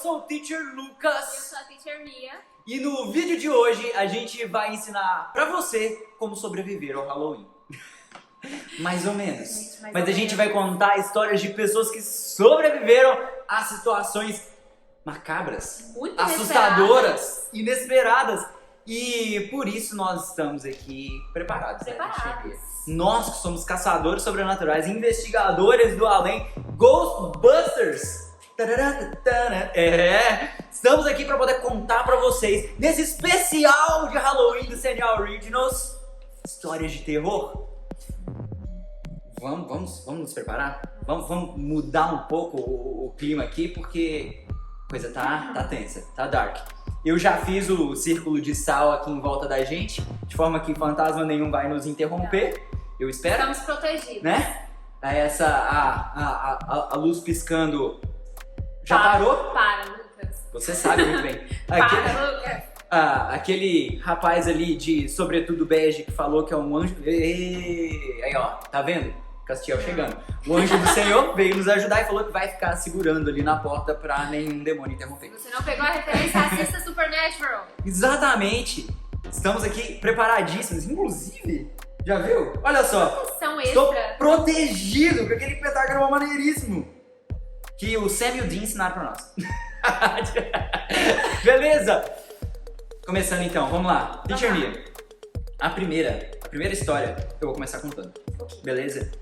sou o Teacher Eu Lucas sou a Teacher Mia. e no vídeo de hoje a gente vai ensinar pra você como sobreviver ao Halloween. Mais ou menos. Gente, mais Mas ou a gente menos. vai contar histórias de pessoas que sobreviveram a situações macabras, Muito assustadoras, inesperadas. E por isso nós estamos aqui preparados. Né, Teacher Mia? Preparados. Nós que somos caçadores sobrenaturais, investigadores do além, Ghostbusters. Estamos aqui para poder contar para vocês, nesse especial de Halloween do CNA Originals, histórias de terror. Vamos nos preparar? Vamos mudar um pouco o clima aqui, porque a coisa tá tensa, tá dark. Eu já fiz o círculo de sal aqui em volta da gente, de forma que fantasma nenhum vai nos interromper. Eu espero, Estamos protegidos. né? A luz piscando já parou? Para, Lucas. Você sabe muito bem. Para, Lucas. Aquele rapaz ali de sobretudo bege que falou que é um anjo. Aí ó, tá vendo? Castiel chegando. O anjo do Senhor veio nos ajudar e falou que vai ficar segurando ali na porta pra nenhum demônio interromper. Se você não pegou a referência, assista Supernatural. Exatamente! Estamos aqui preparadíssimos. Inclusive, já viu? Olha só! São Estou extra. protegido com aquele pentagrama maneiríssimo que o Sam e o Dean ensinaram pra nós. Beleza? Começando então, vamos lá. Teacher Mia, a primeira história eu vou começar contando. Beleza?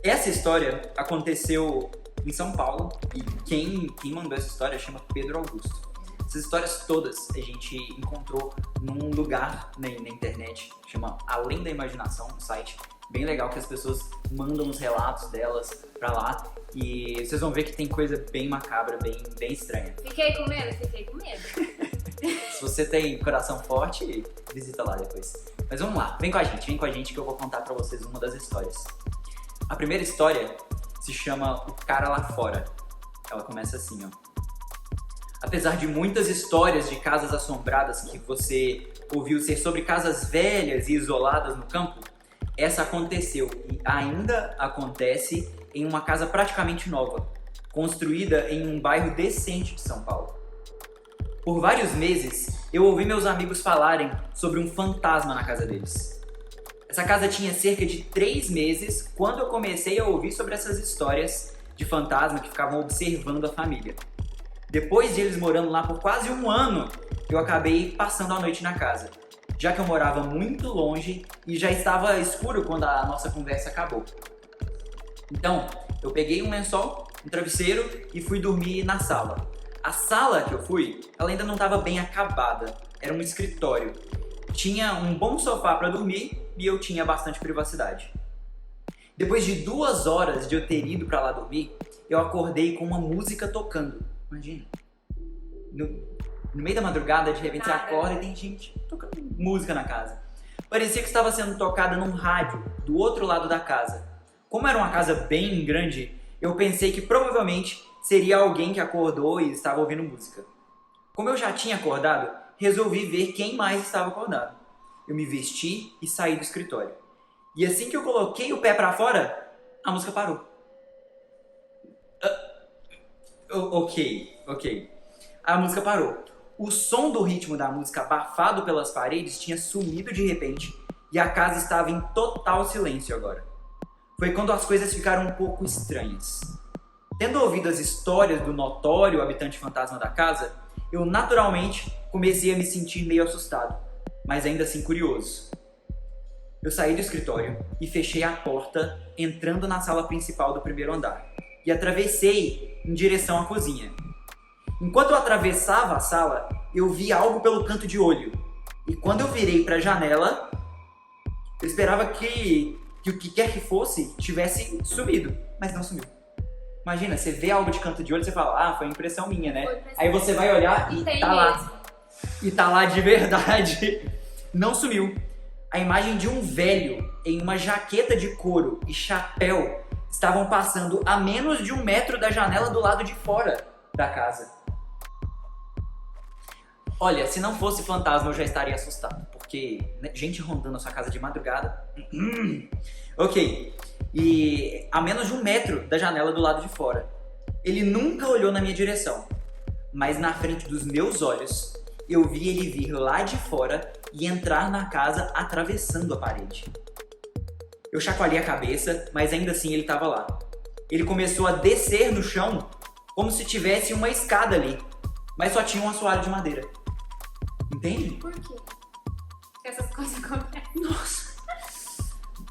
Essa história aconteceu em São Paulo e quem mandou essa história chama Pedro Augusto. Essas histórias todas a gente encontrou num lugar na internet, chama Além da Imaginação, um site bem legal que as pessoas mandam os relatos delas pra lá e vocês vão ver que tem coisa bem macabra, bem estranha. Fiquei com medo, fiquei com medo. Se você tem coração forte, visita lá depois. Mas vamos lá, vem com a gente que eu vou contar pra vocês uma das histórias. A primeira história se chama O Cara Lá Fora. Ela começa assim, ó. Apesar de muitas histórias de casas assombradas que você ouviu ser sobre casas velhas e isoladas no campo, essa aconteceu e ainda acontece em uma casa praticamente nova, construída em um bairro decente de São Paulo. Por vários meses, eu ouvi meus amigos falarem sobre um fantasma na casa deles. Essa casa tinha cerca de 3 meses quando eu comecei a ouvir sobre essas histórias de fantasma que ficavam observando a família. Depois de eles morando lá por quase um ano, eu acabei passando a noite na casa, já que eu morava muito longe e já estava escuro quando a nossa conversa acabou. Então, eu peguei um lençol, um travesseiro e fui dormir na sala. A sala que eu fui, ela ainda não estava bem acabada, era um escritório. Tinha um bom sofá para dormir e eu tinha bastante privacidade. Depois de 2 horas de eu ter ido para lá dormir, eu acordei com uma música tocando. Imagina, no meio da madrugada, de repente você acorda e tem gente tocando música na casa. Parecia que estava sendo tocada num rádio do outro lado da casa. Como era uma casa bem grande, eu pensei que provavelmente seria alguém que acordou e estava ouvindo música. Como eu já tinha acordado, resolvi ver quem mais estava acordado. Eu me vesti e saí do escritório. E assim que eu coloquei o pé pra fora, a música parou. Ok. A música parou. O som do ritmo da música abafado pelas paredes tinha sumido de repente e a casa estava em total silêncio agora. Foi quando as coisas ficaram um pouco estranhas. Tendo ouvido as histórias do notório habitante fantasma da casa, eu naturalmente comecei a me sentir meio assustado, mas ainda assim curioso. Eu saí do escritório e fechei a porta, entrando na sala principal do primeiro andar, e atravessei em direção à cozinha. Enquanto eu atravessava a sala, eu vi algo pelo canto de olho, e quando eu virei para a janela, eu esperava que o que quer que fosse tivesse sumido, mas não sumiu. Imagina, você vê algo de canto de olho e você fala, foi impressão minha, né? Aí você vai olhar e tá lá. E tá lá de verdade. Não sumiu. A imagem de um velho em uma jaqueta de couro e chapéu estavam passando a menos de 1 metro da janela do lado de fora da casa. Olha, se não fosse fantasma eu já estaria assustado, porque gente rondando a sua casa de madrugada. Ok. E a menos de 1 metro da janela do lado de fora. Ele nunca olhou na minha direção, mas na frente dos meus olhos, eu vi ele vir lá de fora e entrar na casa atravessando a parede. Eu chacoalhei a cabeça, mas ainda assim ele estava lá. Ele começou a descer no chão como se tivesse uma escada ali, mas só tinha um assoalho de madeira. Entende? Por quê? Porque essas coisas acontecem.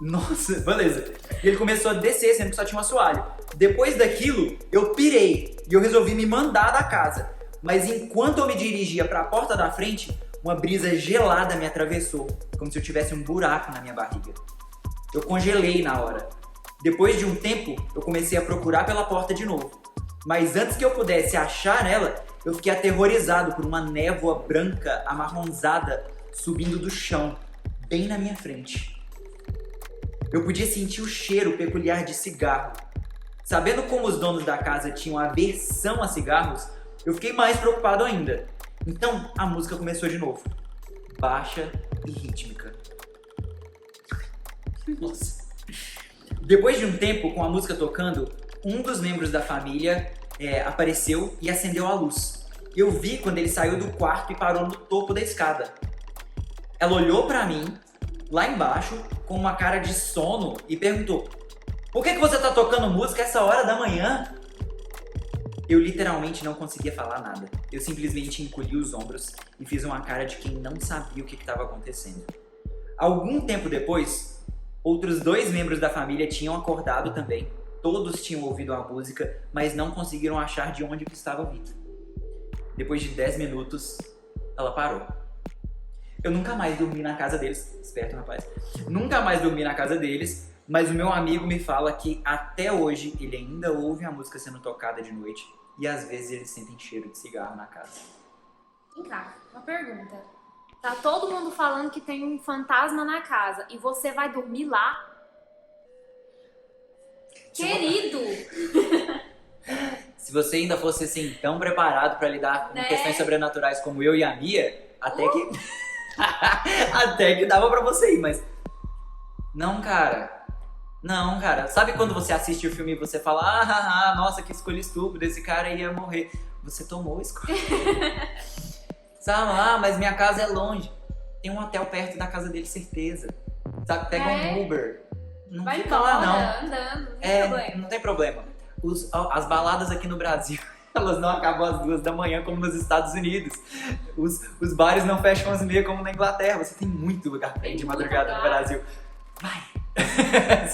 Nossa, beleza. E ele começou a descer, sendo que só tinha um assoalho. Depois daquilo, eu pirei e eu resolvi me mandar da casa. Mas enquanto eu me dirigia para a porta da frente, uma brisa gelada me atravessou, como se eu tivesse um buraco na minha barriga. Eu congelei na hora. Depois de um tempo, eu comecei a procurar pela porta de novo. Mas antes que eu pudesse achar ela, eu fiquei aterrorizado por uma névoa branca amarronzada subindo do chão, bem na minha frente. Eu podia sentir o cheiro peculiar de cigarro. Sabendo como os donos da casa tinham aversão a cigarros, eu fiquei mais preocupado ainda. Então a música começou de novo, baixa e rítmica. Nossa. Depois de um tempo com a música tocando, um dos membros da família apareceu e acendeu a luz. Eu vi quando ele saiu do quarto e parou no topo da escada. Ela olhou pra mim, lá embaixo, com uma cara de sono e perguntou: "Por que você tá tocando música essa hora da manhã?" Eu literalmente não conseguia falar nada. Eu simplesmente encolhi os ombros e fiz uma cara de quem não sabia o que estava acontecendo. Algum tempo depois, outros 2 membros da família tinham acordado também. Todos tinham ouvido a música, mas não conseguiram achar de onde que estava vindo. Depois de 10 minutos, ela parou. Eu nunca mais dormi na casa deles. Esperto, rapaz. Nunca mais dormi na casa deles, mas o meu amigo me fala que até hoje ele ainda ouve a música sendo tocada de noite e às vezes eles sentem cheiro de cigarro na casa. Vem cá, uma pergunta. Tá todo mundo falando que tem um fantasma na casa e você vai dormir lá? Querido! Se você ainda fosse assim tão preparado pra lidar com Né? questões sobrenaturais como eu e a Mia, até que até que dava pra você ir, mas não, cara. Não, cara. Sabe quando você assiste o filme e você fala: nossa, que escolha estúpida, esse cara ia morrer. Você tomou a escolha. Sabe, mas minha casa é longe. Tem um hotel perto da casa dele, certeza. Sabe, pega um Uber. Não Vai fica embora, lá, não. andando, não tem problema. Não tem problema. As baladas aqui no Brasil, elas não acabam às 2 da manhã como nos Estados Unidos. Os bares não fecham às 6 como na Inglaterra. Você tem muito lugar pra ir de madrugada no Brasil. Vai.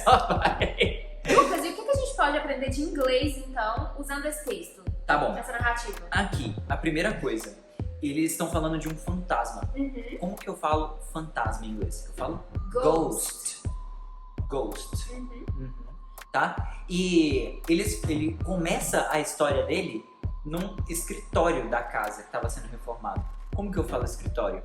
Só vai. Lucas, e o que a gente pode aprender de inglês, então, usando esse texto? Tá bom. Essa narrativa. Aqui, a primeira coisa. Eles estão falando de um fantasma. Uhum. Como que eu falo fantasma em inglês? Eu falo Ghost. Ghost. Uhum. Tá? E ele começa a história dele num escritório da casa que estava sendo reformado. Como que eu falo escritório?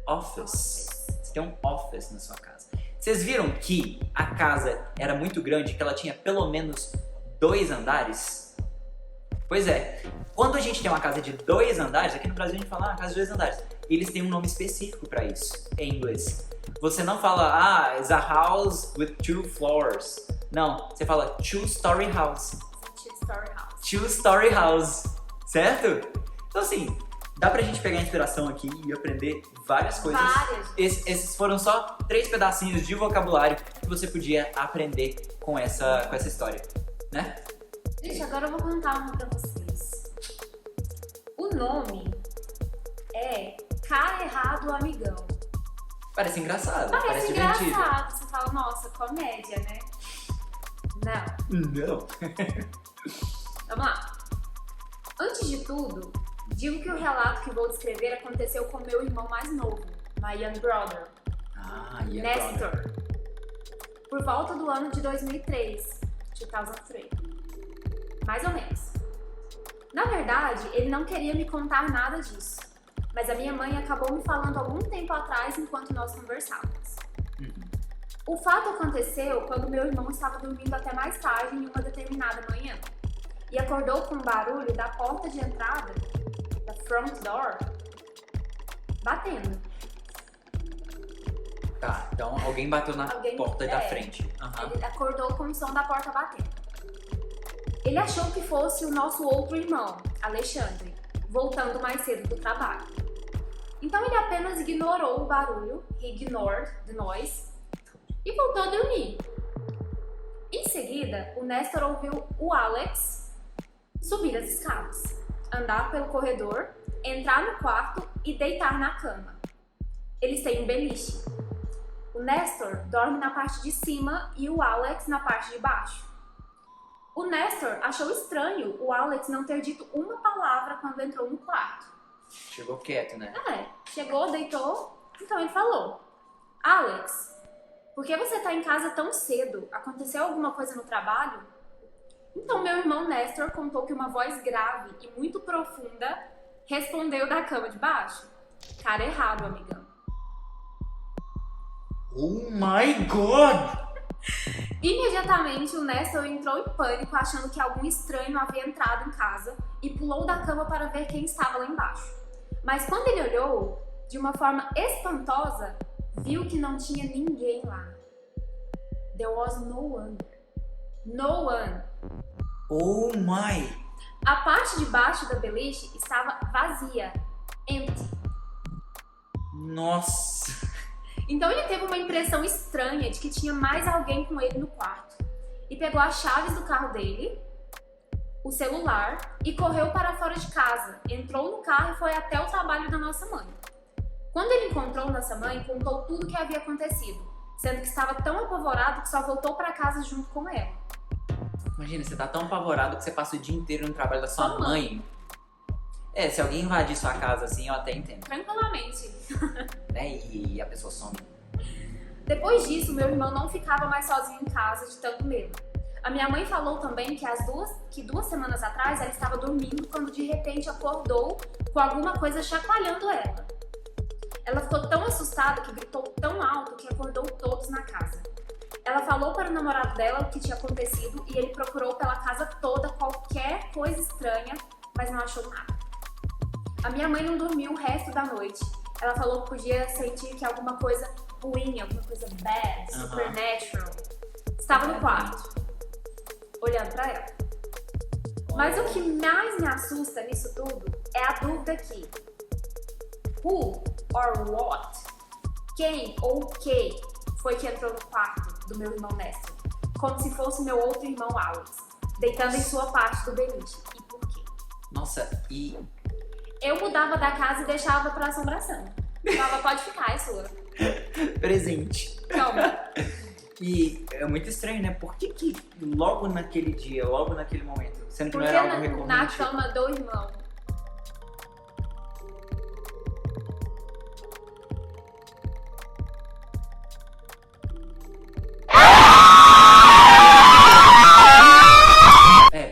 Office. Você tem um office na sua casa. Vocês viram que a casa era muito grande, que ela tinha pelo menos 2 andares? Pois é. Quando a gente tem uma casa de 2 andares, aqui no Brasil a gente fala casa de 2 andares. Eles têm um nome específico para isso em inglês. Você não fala, it's a house with 2 floors. Não, você fala two-story house. Two-story house. Two-story house, certo? Então assim, dá pra gente pegar inspiração aqui e aprender várias coisas. Várias. Esses foram só 3 pedacinhos de vocabulário que você podia aprender com essa história, né? Gente, agora eu vou contar uma pra vocês. O nome é Cá Errado Amigão. Parece engraçado, Parece divertido. engraçado. Você fala, nossa, comédia, né? Não. Não. Vamos lá. Antes de tudo, digo que o relato que vou descrever aconteceu com meu irmão mais novo, my young brother, E Nestor, por volta do ano de 2003. Mais ou menos. Na verdade, ele não queria me contar nada disso, mas a minha mãe acabou me falando algum tempo atrás enquanto nós conversávamos. O fato aconteceu quando meu irmão estava dormindo até mais tarde em uma determinada manhã e acordou com um barulho da porta de entrada, da front door, batendo. Tá, então alguém bateu na Alguém- porta da é. frente. Aham. Ele acordou com o som da porta batendo. Ele achou que fosse o nosso outro irmão, Alexandre, voltando mais cedo do trabalho. Então ele apenas ignorou o barulho, ignored, de nós, e voltou a dormir. Em seguida, o Nestor ouviu o Alex subir as escadas, andar pelo corredor, entrar no quarto e deitar na cama. Eles têm um beliche. O Nestor dorme na parte de cima e o Alex na parte de baixo. O Nestor achou estranho o Alex não ter dito uma palavra quando entrou no quarto. Chegou quieto, né? Chegou, deitou, então ele falou: Alex, por que você tá em casa tão cedo? Aconteceu alguma coisa no trabalho? Então meu irmão Nestor contou que uma voz grave e muito profunda respondeu da cama de baixo. Cara errado, amigão. Oh my God! Imediatamente o Nestor entrou em pânico, achando que algum estranho havia entrado em casa e pulou da cama para ver quem estava lá embaixo. Mas quando ele olhou, de uma forma espantosa, viu que não tinha ninguém lá. There was no one. No one. Oh my! A parte de baixo da beliche estava vazia. Empty. Nossa! Então ele teve uma impressão estranha de que tinha mais alguém com ele no quarto. E pegou as chaves do carro dele, o celular, e correu para fora de casa. Entrou no carro e foi até o trabalho da nossa mãe. Quando ele encontrou nossa mãe, contou tudo o que havia acontecido, sendo que estava tão apavorado que só voltou para casa junto com ela. Imagina, você tá tão apavorado que você passa o dia inteiro no trabalho da sua mãe. Se alguém invadir sua casa assim, eu até entendo. Tranquilamente. Né? E a pessoa some. Depois disso, meu irmão não ficava mais sozinho em casa de tanto medo. A minha mãe falou também que duas semanas atrás ela estava dormindo quando de repente acordou com alguma coisa chacoalhando ela. Ela ficou tão assustada que gritou tão alto que acordou todos na casa. Ela falou para o namorado dela o que tinha acontecido e ele procurou pela casa toda qualquer coisa estranha, mas não achou nada. A minha mãe não dormiu o resto da noite. Ela falou que podia sentir que alguma coisa ruim, alguma coisa bad, supernatural, estava no quarto, olhando para ela. Mas o que mais me assusta nisso tudo é a dúvida que who or what, quem ou o que foi que entrou no quarto do meu irmão Nestor, como se fosse meu outro irmão Alex, deitando em sua parte do beliche. E por quê? Nossa, e... Eu mudava da casa e deixava pra assombração. Falava, pode ficar, é sua. Presente. Calma. E é muito estranho, né? Por que logo naquele dia, logo naquele momento, sendo que Porque não era algo recorrente? na cama do irmão.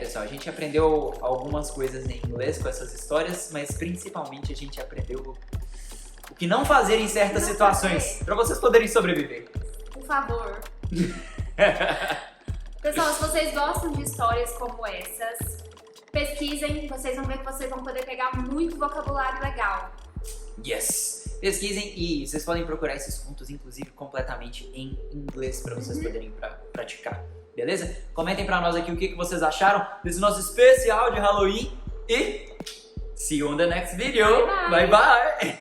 Pessoal, a gente aprendeu algumas coisas em inglês com essas histórias, mas principalmente a gente aprendeu o que não fazer em certas situações, para vocês poderem sobreviver. Por favor. Pessoal, se vocês gostam de histórias como essas, pesquisem, vocês vão ver que vocês vão poder pegar muito vocabulário legal. Yes! Pesquisem e vocês podem procurar esses contos, inclusive, completamente em inglês para vocês poderem praticar. Beleza? Comentem pra nós aqui o que vocês acharam desse nosso especial de Halloween e see you on the next video. Bye bye!